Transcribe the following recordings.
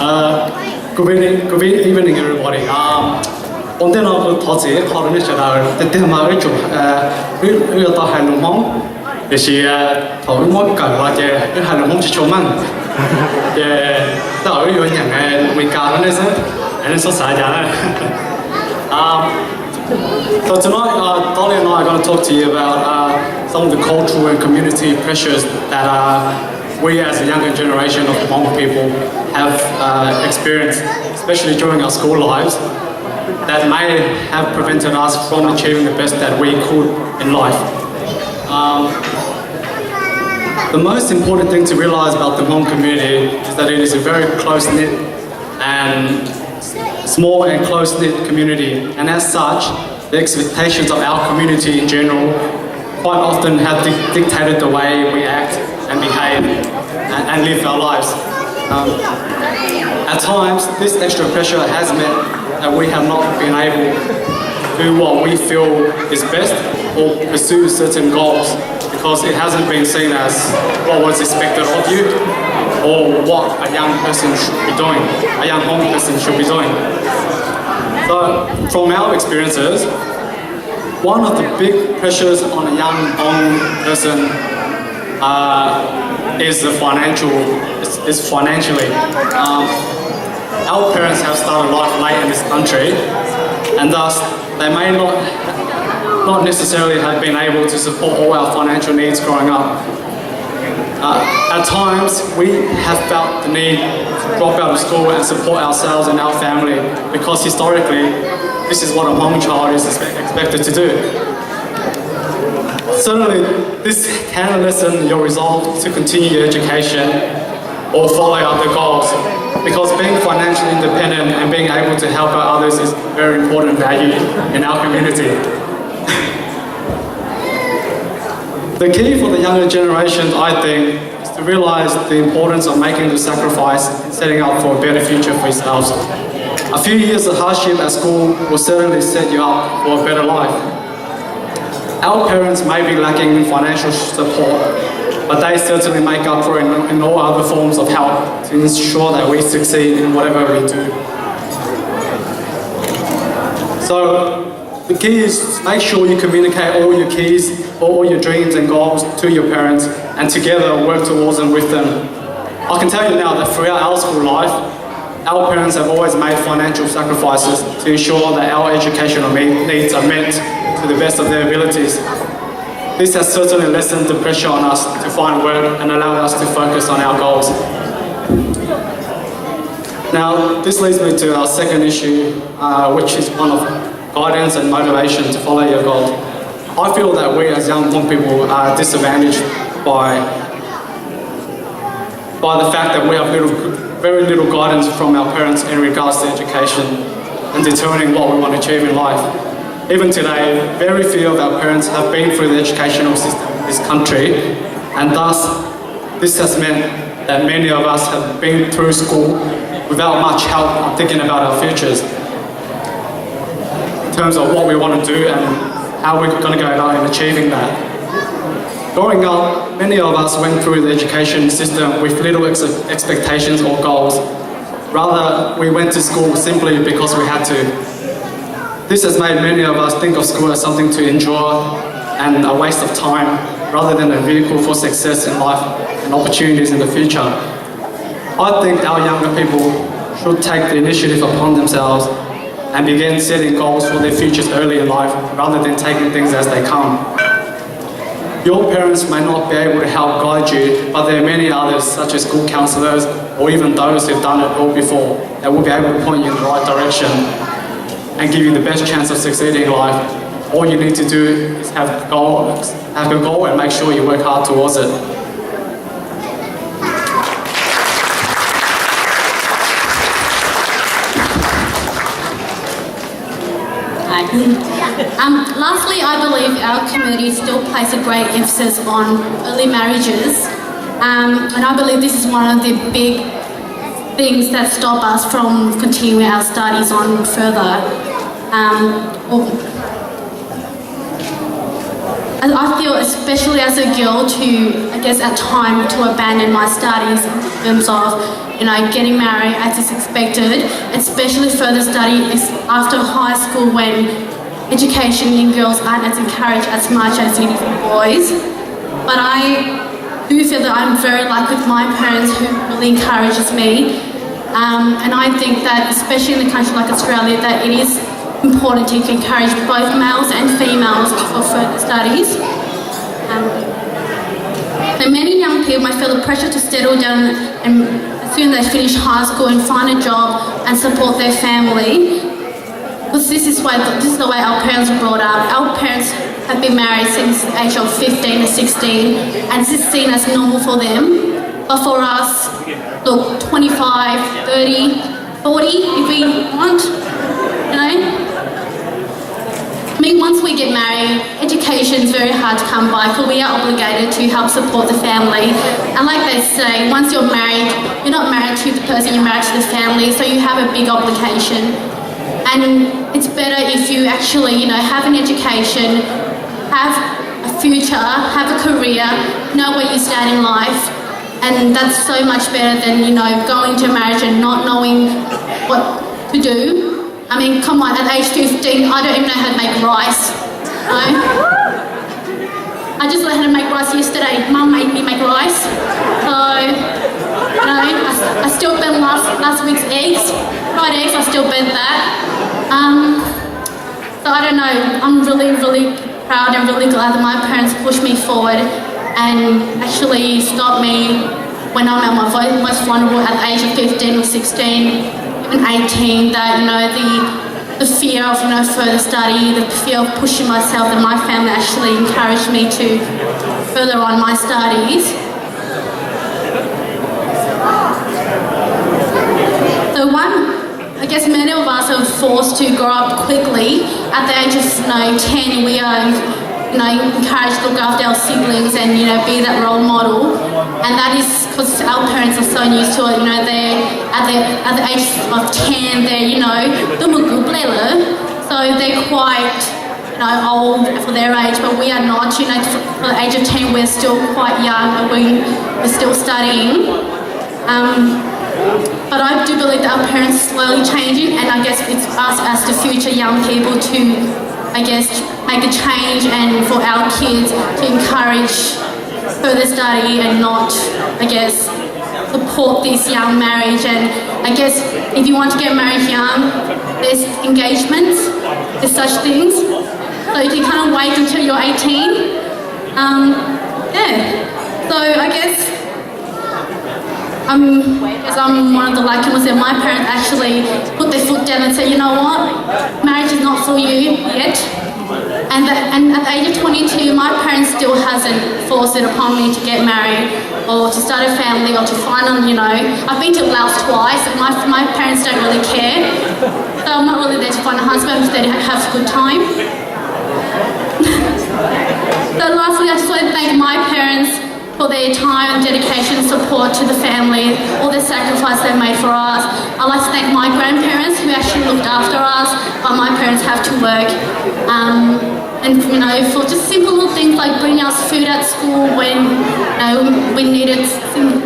Good evening, everybody. On the novel, Todzi, Coronation, the Demarit, we are talking Hmong. The she told Hmong, you had a Hmong Choman. The Orion and we got and it's society. So tonight, Dolly and I are going to talk to you about some of the cultural and community pressures that we as a younger generation of Hmong people have experienced, especially during our school lives, that may have prevented us from achieving the best that we could in life. The most important thing to realize about the Hmong community is that it is a very close-knit and small and close-knit community, and as such, the expectations of our community in general quite often have dictated the way we act and behave and live our lives. At times, this extra pressure has meant that we have not been able to do what we feel is best or pursue certain goals because it hasn't been seen as what was expected of you or what a young person should be doing, a young Hmong person should be doing. So, from our experiences, one of the big pressures on a young Hmong person is financially. Our parents have started life late in this country, and thus they may not necessarily have been able to support all our financial needs growing up. At times, we have felt the need to drop out of school and support ourselves and our family because historically, this is what a Hmong child is expected to do. Certainly, this can lessen your resolve to continue your education or follow other goals because being financially independent and being able to help out others is a very important value in our community. The key for the younger generations, I think, is to realize the importance of making the sacrifice and setting up for a better future for yourselves. A few years of hardship at school will certainly set you up for a better life. Our parents may be lacking in financial support, but they certainly make up for it in all other forms of help to ensure that we succeed in whatever we do. So, the key is make sure you communicate all your keys, all your dreams and goals to your parents and together work towards them with them. I can tell you now that throughout our school life, our parents have always made financial sacrifices to ensure that our educational needs are met to the best of their abilities. This has certainly lessened the pressure on us to find work and allowed us to focus on our goals. Now, this leads me to our second issue, which is one of guidance and motivation to follow your goals. I feel that we as young Hmong people are disadvantaged by the fact that we have very little guidance from our parents in regards to education and determining what we want to achieve in life. Even today, very few of our parents have been through the educational system in this country, and thus this has meant that many of us have been through school without much help thinking about our futures in terms of what we want to do and how we're going to go about in achieving that. Growing up, many of us went through the education system with little expectations or goals. Rather, we went to school simply because we had to. This has made many of us think of school as something to enjoy and a waste of time, rather than a vehicle for success in life and opportunities in the future. I think our younger people should take the initiative upon themselves and begin setting goals for their futures early in life, rather than taking things as they come. Your parents may not be able to help guide you, but there are many others, such as school counsellors, or even those who've done it all before, that will be able to point you in the right direction and give you the best chance of succeeding in life. All you need to do is have a goal and make sure you work hard towards it. Lastly, I believe our community still places a great emphasis on early marriages, and I believe this is one of the big things that stop us from continuing our studies on further. I feel, especially as a girl, to, I guess, at time to abandon my studies in terms of, getting married as is expected, especially further study after high school when education in girls aren't as encouraged as much as it is in boys. But I do feel that I'm very lucky with my parents who really encourages me. And I think that, especially in a country like Australia, that it is important to encourage both males and females for further studies. So many young people might feel the pressure to settle down and as soon as they finish high school and find a job and support their family. Because this is the way our parents were brought up. Our parents have been married since the age of 15 to 16, and this is seen as normal for them. But for us, look, 25, 30, 40 if we want, I mean, once we get married, education is very hard to come by because we are obligated to help support the family. And like they say, once you're married, you're not married to the person, you're married to the family, so you have a big obligation. And it's better if you actually, have an education, have a future, have a career, know where you stand in life. And that's so much better than, going to marriage and not knowing what to do. I mean, come on, at age 15, I don't even know how to make rice. I just learned how to make rice yesterday. Mum made me make rice. So, I still burnt last week's eggs. Fried eggs, I still burnt that. So I don't know, I'm really, really proud and really glad that my parents pushed me forward and actually stopped me when I'm at my most vulnerable at the age of 15 or 16. 18, that the fear of further study, the fear of pushing myself, that my family actually encouraged me to further on my studies. So I guess many of us are forced to grow up quickly. At the age of 10, we are encouraged to look after our siblings and be that role model, and that is because our parents are so used to it. They're at the age of 10, they're so they're quite old for their age, but we are not. For the age of 10, we're still quite young and we're still studying. But I do believe that our parents are slowly changing, and I guess it's us as the future young people to, make a change and for our kids to encourage further study and not, support this young marriage. And I guess if you want to get married young, there's engagements, there's such things. So you can kind of wait until you're 18. So I guess I'm one of the lucky ones that my parents actually put their foot down and said, you know what, marriage is not for you yet. And at the age of 22, my parents still hasn't forced it upon me to get married or to start a family or to find I've been to Laos twice and my parents don't really care. So I'm not really there to find a husband, I'm just there to have a good time. So lastly, I just want to thank my parents for their time and dedication and support to the family, all the sacrifice they made for us. I'd like to thank my grandparents who actually looked after us, but my parents have to work. And for just simple little things like bringing us food at school when we needed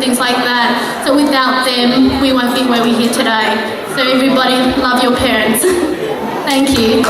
things like that. So without them, we won't be where we're here today. So everybody, love your parents. Thank you.